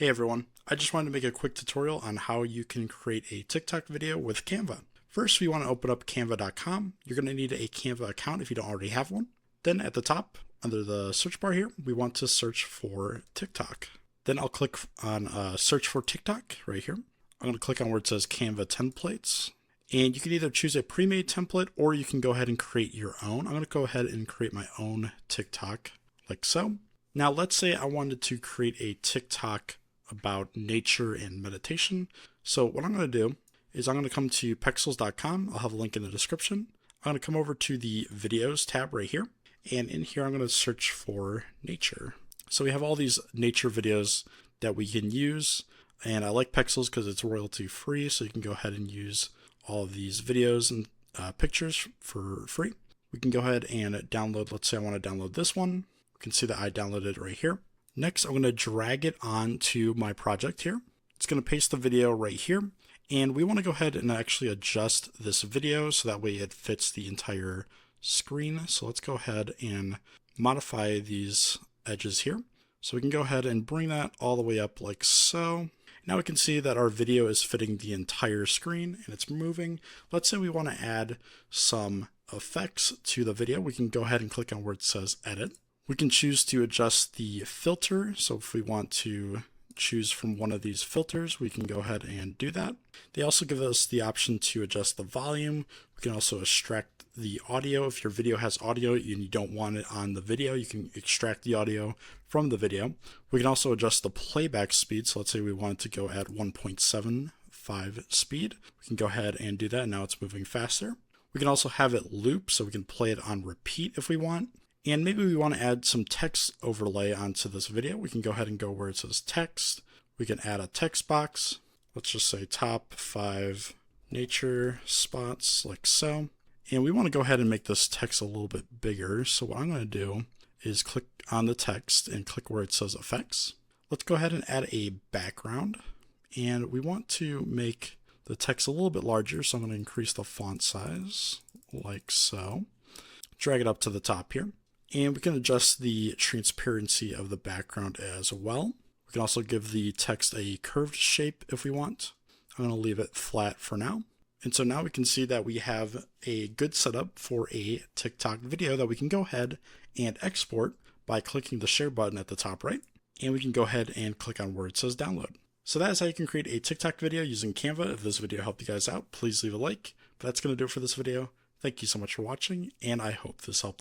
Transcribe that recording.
Hey everyone, I just wanted to make a quick tutorial on how you can create a TikTok video with Canva. First, we want to open up canva.com. You're going to need a Canva account if you don't already have one. Then at the top, under the search bar here, we want to search for TikTok. Then I'll click on search for TikTok right here. I'm going to click on where it says Canva templates. And you can either choose a pre-made template or you can go ahead and create your own. I'm going to go ahead and create my own TikTok like so. Now let's say I wanted to create a TikTok about nature and meditation. So what I'm going to do is I'm going to come to pexels.com. I'll have a link in the description. I'm going to come over to the videos tab right here. And in here, I'm going to search for nature. So we have all these nature videos that we can use. And I like Pexels because it's royalty free. So you can go ahead and use all of these videos and pictures for free. We can go ahead and download. Let's say I want to download this one. You can see that I downloaded it right here. Next, I'm going to drag it onto my project here. It's going to paste the video right here. And we want to go ahead and actually adjust this video so that way it fits the entire screen. So let's go ahead and modify these edges here. So we can go ahead and bring that all the way up like so. Now we can see that our video is fitting the entire screen and it's moving. Let's say we want to add some effects to the video. We can go ahead and click on where it says edit. We can choose to adjust the filter. So if we want to choose from one of these filters, we can go ahead and do that. They also give us the option to adjust the volume. We can also extract the audio. If your video has audio and you don't want it on the video, you can extract the audio from the video. We can also adjust the playback speed. So let's say we wanted to go at 1.75 speed. We can go ahead and do that. Now it's moving faster. We can also have it loop, so we can play it on repeat if we want. And maybe we want to add some text overlay onto this video. We can go ahead and go where it says text. We can add a text box. Let's just say top 5 nature spots like so. And we want to go ahead and make this text a little bit bigger. So what I'm going to do is click on the text and click where it says effects. Let's go ahead and add a background. And we want to make the text a little bit larger. So I'm going to increase the font size like so. Drag it up to the top here. And we can adjust the transparency of the background as well. We can also give the text a curved shape if we want. I'm going to leave it flat for now. And so now we can see that we have a good setup for a TikTok video that we can go ahead and export by clicking the share button at the top right. And we can go ahead and click on where it says download. So that is how you can create a TikTok video using Canva. If this video helped you guys out, please leave a like. But that's going to do it for this video. Thank you so much for watching, and I hope this helped.